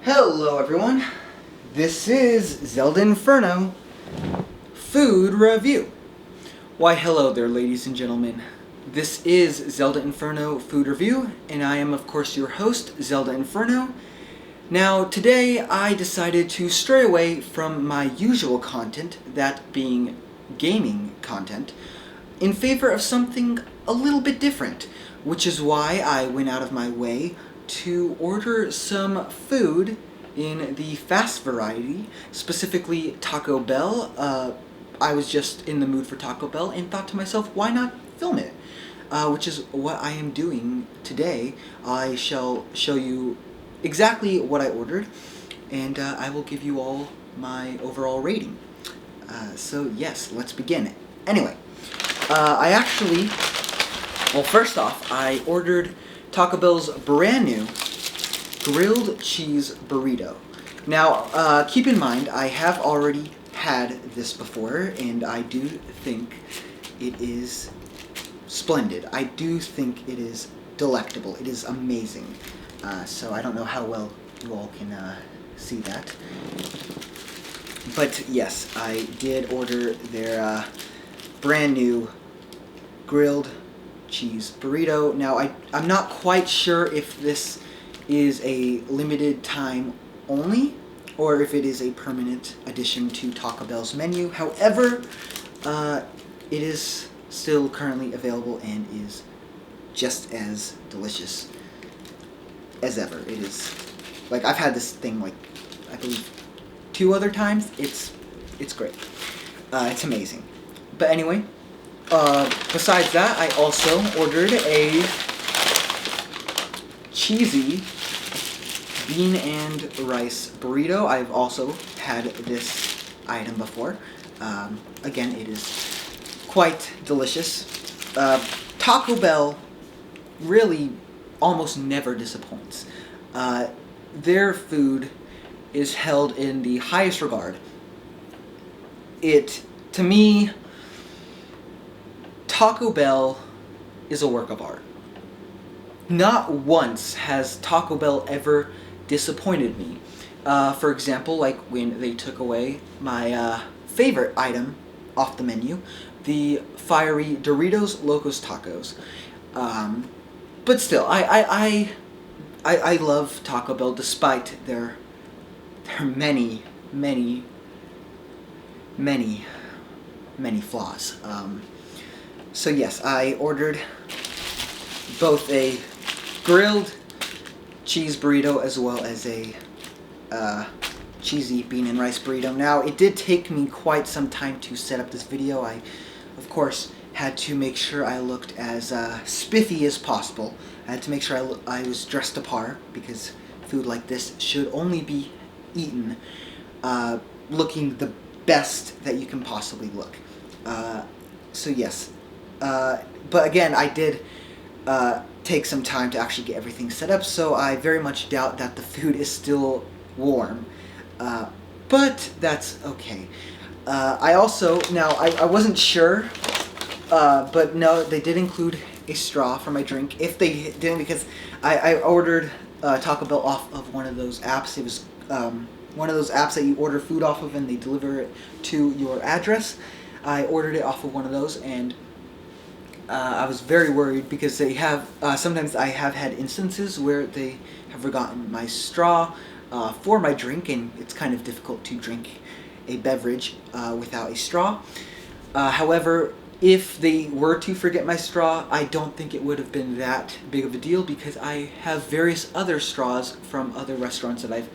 Hello everyone, this is ZeldaInferno Food Review. Why hello there ladies and gentlemen, this is ZeldaInferno Food Review, and I am of course your host, ZeldaInferno. Now today I decided to stray away from my usual content, that being gaming content, in favor of something a little bit different, which is why I went out of my way to order some food in the fast variety, specifically Taco Bell. I was just in the mood for Taco Bell and thought to myself, why not film it? Which is what I am doing today. I shall show you exactly what I ordered, and I will give you all my overall rating. So yes, let's begin. Anyway, first off, I ordered Taco Bell's brand new Grilled Cheese Burrito. Now, keep in mind, I have already had this before, and I do think it is splendid. I do think it is delectable. It is amazing. So I don't know how well you all can see that. But yes, I did order their brand new Grilled Cheese Burrito. Now, I'm not quite sure if this is a limited time only or if it is a permanent addition to Taco Bell's menu. However, it is still currently available and is just as delicious as ever. It is, like, I've had this thing, like, I believe 2 other times. It's great. It's amazing. But anyway, besides that, I also ordered a cheesy bean and rice burrito. I've also had this item before. Again, it is quite delicious. Taco Bell really almost never disappoints. Their food is held in the highest regard. To me, Taco Bell is a work of art. Not once has Taco Bell ever disappointed me. For example, like when they took away my favorite item off the menu, the fiery Doritos Locos Tacos. But still, I love Taco Bell despite their many flaws. So yes, I ordered both a grilled cheese burrito as well as a cheesy bean and rice burrito. Now, it did take me quite some time to set up this video. I, of course, had to make sure I looked as spiffy as possible. I had to make sure I was dressed to par, because food like this should only be eaten looking the best that you can possibly look. So yes, but again, I did take some time to actually get everything set up, so I very much doubt that the food is still warm, but that's okay. I wasn't sure, but no, they did include a straw for my drink. If they didn't, because I ordered Taco Bell off of one of those apps. It was one of those apps that you order food off of and they deliver it to your address. I ordered it off of one of those, and I was very worried because they have, sometimes I have had instances where they have forgotten my straw for my drink, and it's kind of difficult to drink a beverage without a straw. However, if they were to forget my straw, I don't think it would have been that big of a deal, because I have various other straws from other restaurants that I've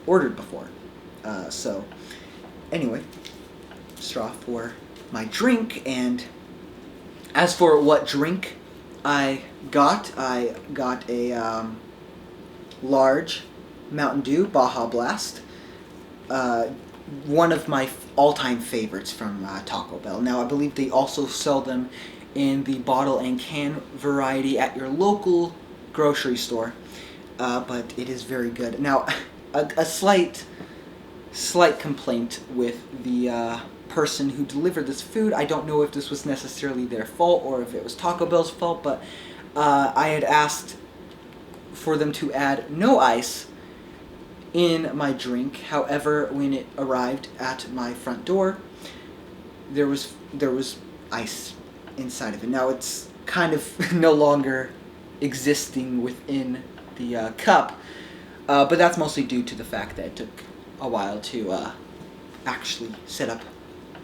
ordered before. So, anyway, straw for my drink. And as for what drink I got a large Mountain Dew Baja Blast, one of my all-time favorites from Taco Bell. Now, I believe they also sell them in the bottle and can variety at your local grocery store, but it is very good. Now, a slight complaint with the person who delivered this food. I don't know if this was necessarily their fault or if it was Taco Bell's fault, but I had asked for them to add no ice in my drink. However, when it arrived at my front door, there was ice inside of it. Now it's kind of no longer existing within the cup, but that's mostly due to the fact that it took a while to actually set up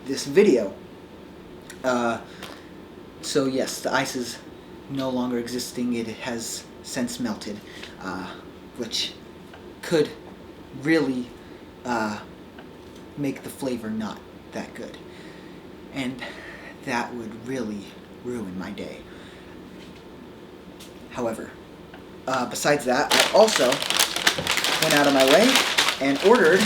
this video. So yes, the ice is no longer existing. It has since melted, which could really make the flavor not that good, and that would really ruin my day. However, besides that, I also went out of my way and ordered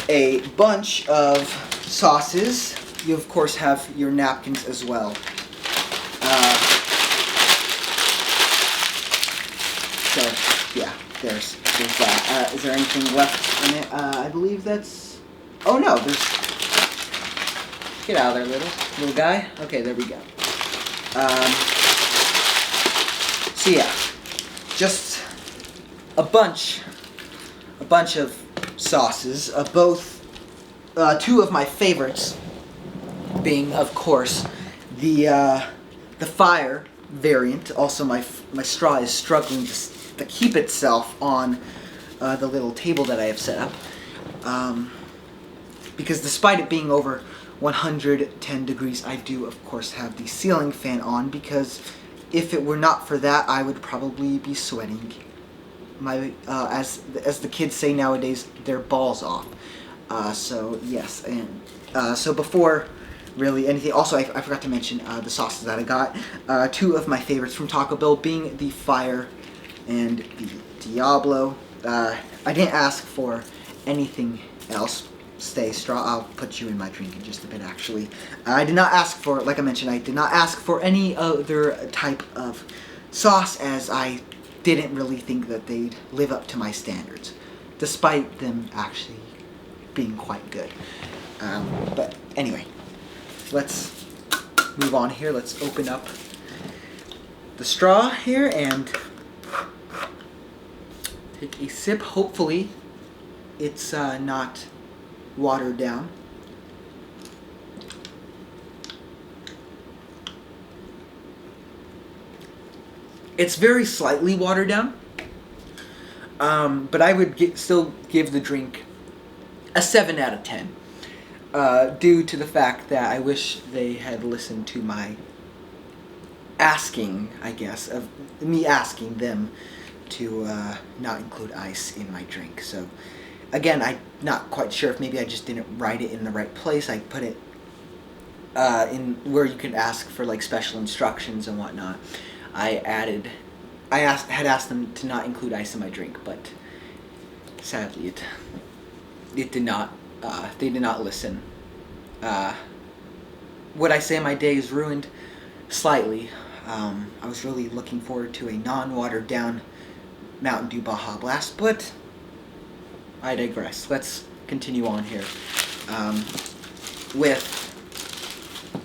a bunch of sauces. You of course have your napkins as well. So yeah, there's that. Is there anything left in it? I believe that's. Oh no, there's. Get out of there, little guy. Okay, there we go. So yeah, just a bunch of sauces. Both two of my favorites being, of course, the fire variant. Also, my straw is struggling to keep itself on the little table that I have set up, because despite it being over 110 degrees, I do of course have the ceiling fan on, because if it were not for that, I would probably be sweating my as the kids say nowadays, their balls off. So yes, and so before really anything, also I forgot to mention the sauces that I got. Two of my favorites from Taco Bell being the Fire and the Diablo. I didn't ask for anything else. Stay straw. I'll put you in my drink in just a bit, actually. I did not ask for, like I mentioned, I did not ask for any other type of sauce, as I didn't really think that they'd live up to my standards, despite them actually being quite good. But anyway, let's move on here. Let's open up the straw here and take a sip. Hopefully it's not watered down. It's very slightly watered down, but I would still give the drink a 7 out of 10, due to the fact that I wish they had listened to my asking, I guess, of me asking them to not include ice in my drink. So again, I'm not quite sure if maybe I just didn't write it in the right place. I put it in where you could ask for like special instructions and whatnot. I had asked them to not include ice in my drink, but sadly it did not. They did not listen. Would I say my day is ruined? Slightly. I was really looking forward to a non-watered down Mountain Dew Baja Blast, but I digress. Let's continue on here with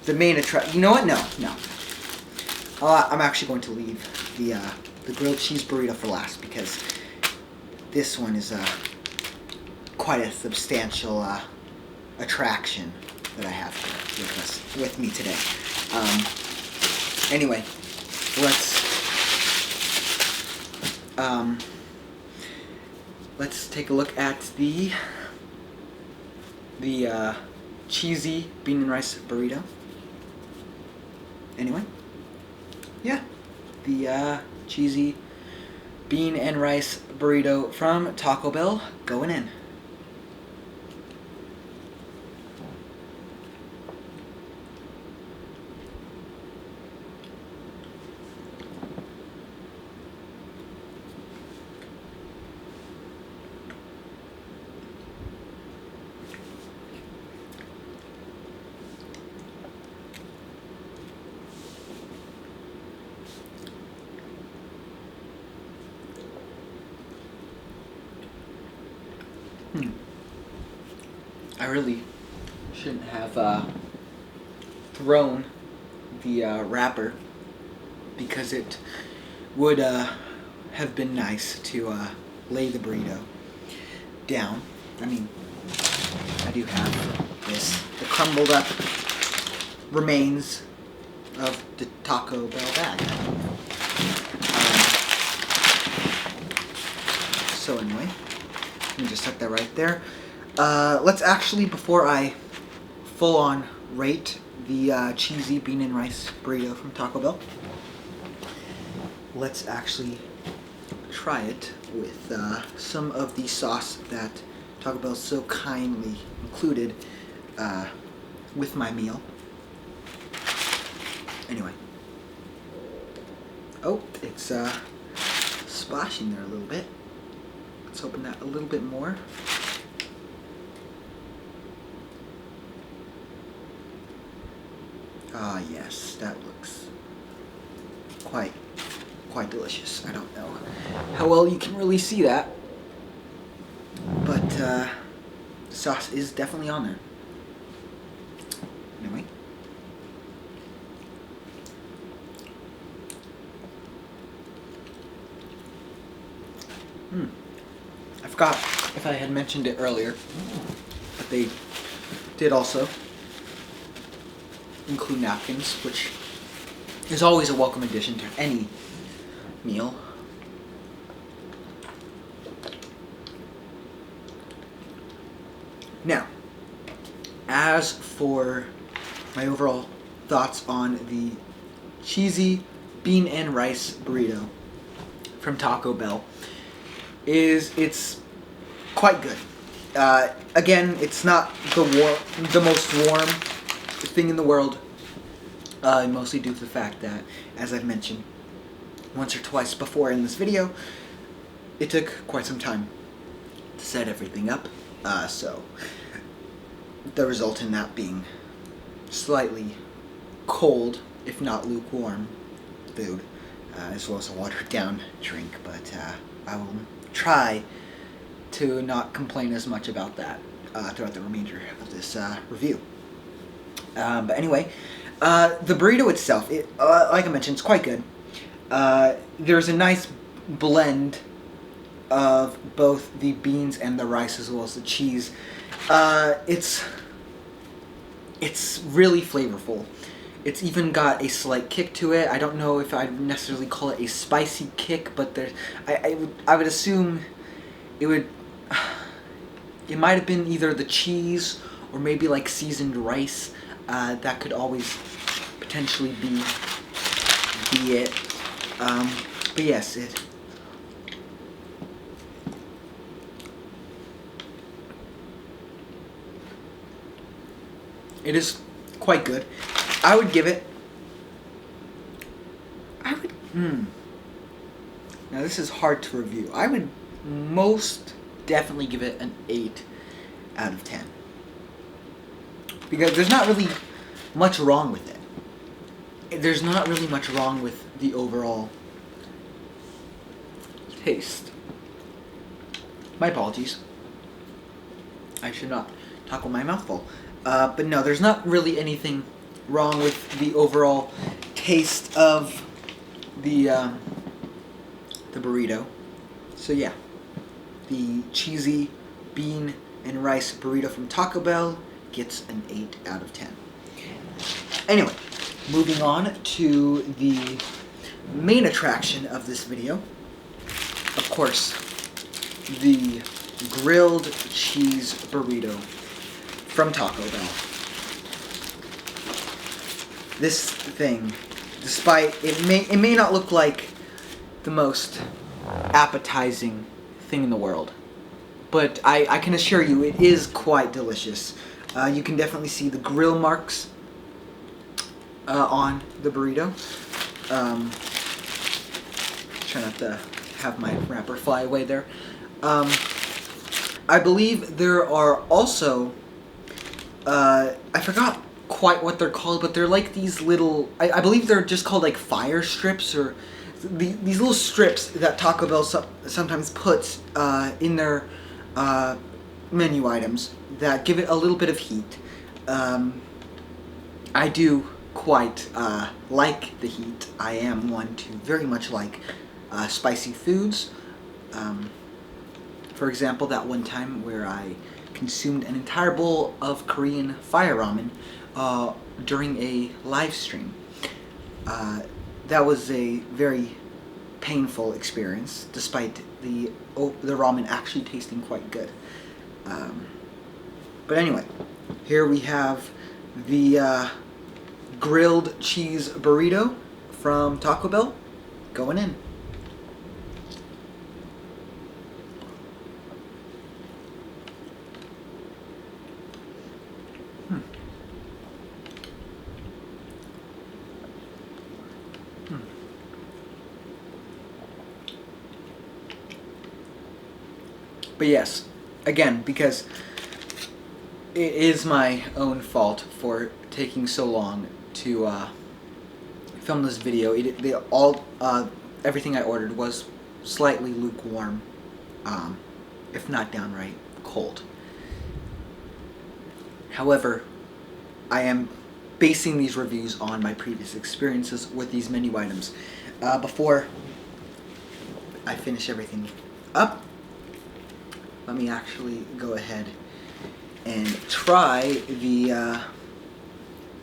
the main attraction. You know what? No. I'm actually going to leave the grilled cheese burrito for last, because this one is quite a substantial attraction that I have here with me today. Anyway, let's take a look at the cheesy bean and rice burrito. Anyway, yeah, the cheesy bean and rice burrito from Taco Bell going in. I really shouldn't have thrown the wrapper, because it would have been nice to lay the burrito down. I mean, I do have the crumbled up remains of the Taco Bell bag. So anyway, let me just set that right there. Let's actually, before I full on rate the cheesy bean and rice burrito from Taco Bell, let's actually try it with some of the sauce that Taco Bell so kindly included with my meal. Anyway. Oh, it's splashing there a little bit. Let's open that a little bit more. Ah, yes, that looks quite delicious. I don't know how well you can really see that, but the sauce is definitely on there. Anyway. I forgot if I had mentioned it earlier, but they did also include napkins, which is always a welcome addition to any meal. Now, as for my overall thoughts on the cheesy bean and rice burrito from Taco Bell, it's quite good. Again, it's not the most warm thing in the world, mostly due to the fact that, as I've mentioned once or twice before in this video, it took quite some time to set everything up, so the result in that being slightly cold, if not lukewarm, food, as well as a watered down drink, but I will try to not complain as much about that throughout the remainder of this review. But anyway, the burrito itself, like I mentioned, it's quite good. There's a nice blend of both the beans and the rice as well as the cheese. It's really flavorful. It's even got a slight kick to it. I don't know if I'd necessarily call it a spicy kick, but I would assume it might have been either the cheese or maybe like seasoned rice. That could always potentially be it. But yes, it is quite good. I would give it. Now this is hard to review. I would most definitely give it an 8 out of 10. Because there's not really much wrong with it. There's not really much wrong with the overall taste. My apologies. I should not talk with my mouth full. But no, there's not really anything wrong with the overall taste of the burrito. So yeah, the cheesy bean and rice burrito from Taco Bell gets an 8 out of 10. Anyway, moving on to the main attraction of this video. Of course, the Grilled Cheese Burrito from Taco Bell. This thing, despite it may not look like the most appetizing thing in the world, but I can assure you it is quite delicious. You can definitely see the grill marks on the burrito. Try not to have my wrapper fly away there. I believe there are also, I forgot quite what they're called, but they're like these little, I believe they're just called like fire strips, or these little strips that Taco Bell sometimes puts in their menu items that give it a little bit of heat. I do quite like the heat. I am one to very much like spicy foods. For example, that one time where I consumed an entire bowl of Korean fire ramen during a live stream. That was a very painful experience, despite the ramen actually tasting quite good. But anyway, here we have the Grilled Cheese Burrito from Taco Bell going in. But yes, again, because it is my own fault for taking so long to film this video. Everything I ordered was slightly lukewarm, if not downright cold. However, I am basing these reviews on my previous experiences with these menu items. Before I finish everything up, let me actually go ahead and try the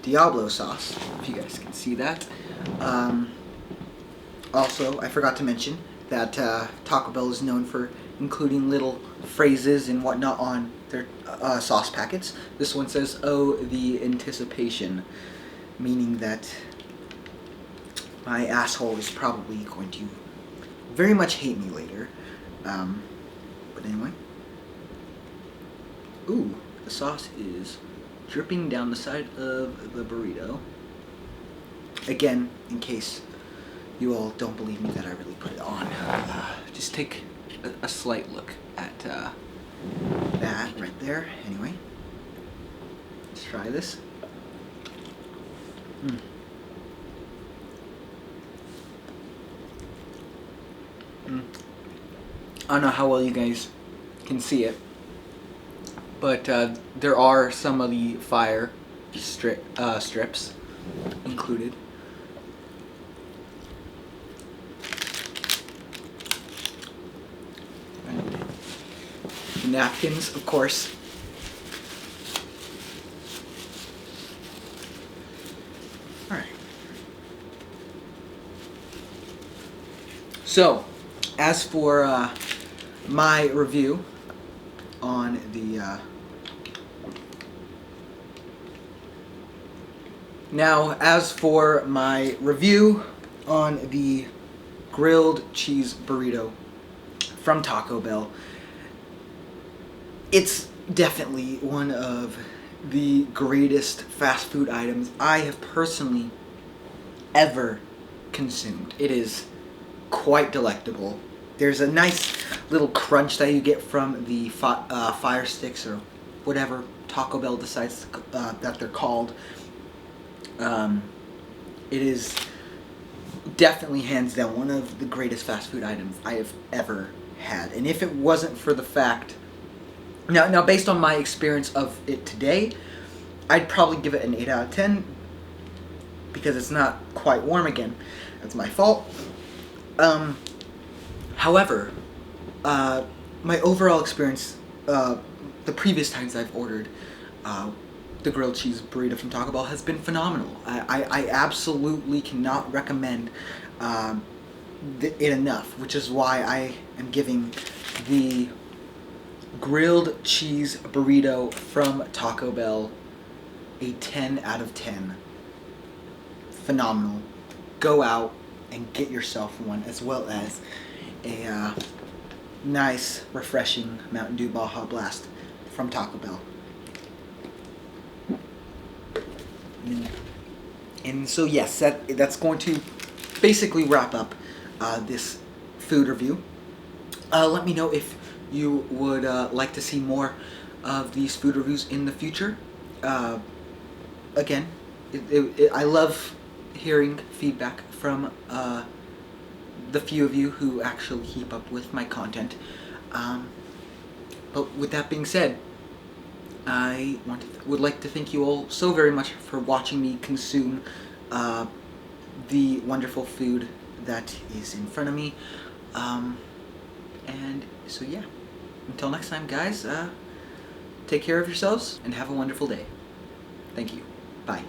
Diablo sauce, if you guys can see that. Also, I forgot to mention that Taco Bell is known for including little phrases and whatnot on their sauce packets. This one says, "Oh, the anticipation," meaning that my asshole is probably going to very much hate me later. But anyway. Ooh, the sauce is dripping down the side of the burrito. Again, in case you all don't believe me that I really put it on, just take a slight look at that right there. Anyway, let's try this. I don't know how well you guys can see it, but there are some of the fire strips included. And napkins, of course. Alright. So, as for my review on the grilled cheese burrito from Taco Bell, it's definitely one of the greatest fast food items I have personally ever consumed. It is quite delectable. There's a nice little crunch that you get from the fire sticks, or whatever Taco Bell decides that they're called. It is definitely hands down one of the greatest fast food items I have ever had. And if it wasn't for the fact, now based on my experience of it today, I'd probably give it an 8 out of 10 because it's not quite warm again. That's my fault. However, my overall experience, the previous times I've ordered the grilled cheese burrito from Taco Bell has been phenomenal. I absolutely cannot recommend it enough, which is why I am giving the grilled cheese burrito from Taco Bell a 10 out of 10. Phenomenal. Go out and get yourself one, as well as a nice, refreshing Mountain Dew Baja Blast from Taco Bell. And so yes, that's going to basically wrap up this food review. Let me know if you would like to see more of these food reviews in the future. Again, I love hearing feedback from the few of you who actually keep up with my content. But with that being said, I would like to thank you all so very much for watching me consume the wonderful food that is in front of me. And so yeah, until next time, guys, take care of yourselves and have a wonderful day. Thank you. Bye.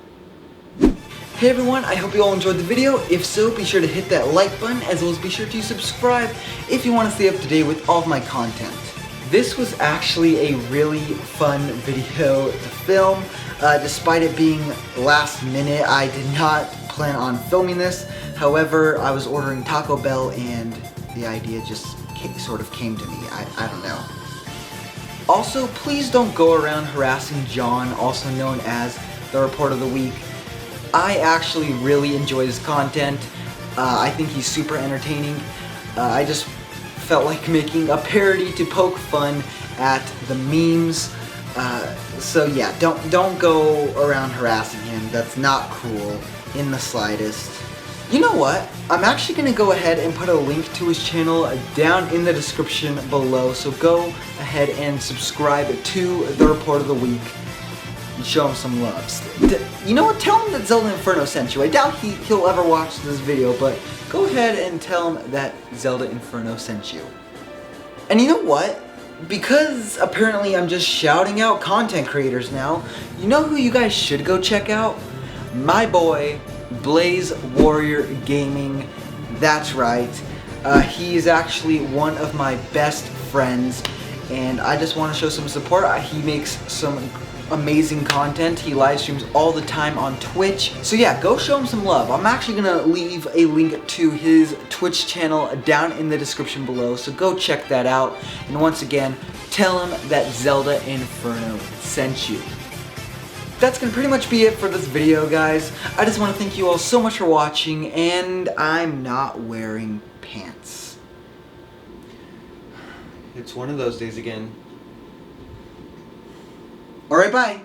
Hey everyone, I hope you all enjoyed the video. If so, be sure to hit that like button, as well as be sure to subscribe if you want to stay up to date with all of my content. This was actually a really fun video to film. Despite it being last minute, I did not plan on filming this. However, I was ordering Taco Bell and the idea just sort of came to me. I don't know. Also, please don't go around harassing John, also known as the Report of the Week. I actually really enjoy his content. I think he's super entertaining. I just felt like making a parody to poke fun at the memes. So yeah, don't go around harassing him. That's not cool in the slightest. You know what? I'm actually going to go ahead and put a link to his channel down in the description below. So go ahead and subscribe to The Report of the Week. Show him some love. You know what? Tell him that ZeldaInferno sent you. I doubt he'll ever watch this video, but go ahead and tell him that ZeldaInferno sent you. And you know what? Because apparently I'm just shouting out content creators now, you know who you guys should go check out? My boy, Blaze Warrior Gaming. That's right. He is actually one of my best friends, and I just want to show some support. He makes some amazing content. He live streams all the time on Twitch. So yeah, go show him some love. I'm actually gonna leave a link to his Twitch channel down in the description below, so go check that out. And once again, tell him that ZeldaInferno sent you. That's gonna pretty much be it for this video, guys. I just want to thank you all so much for watching, and I'm not wearing pants. It's one of those days again. Alright, bye.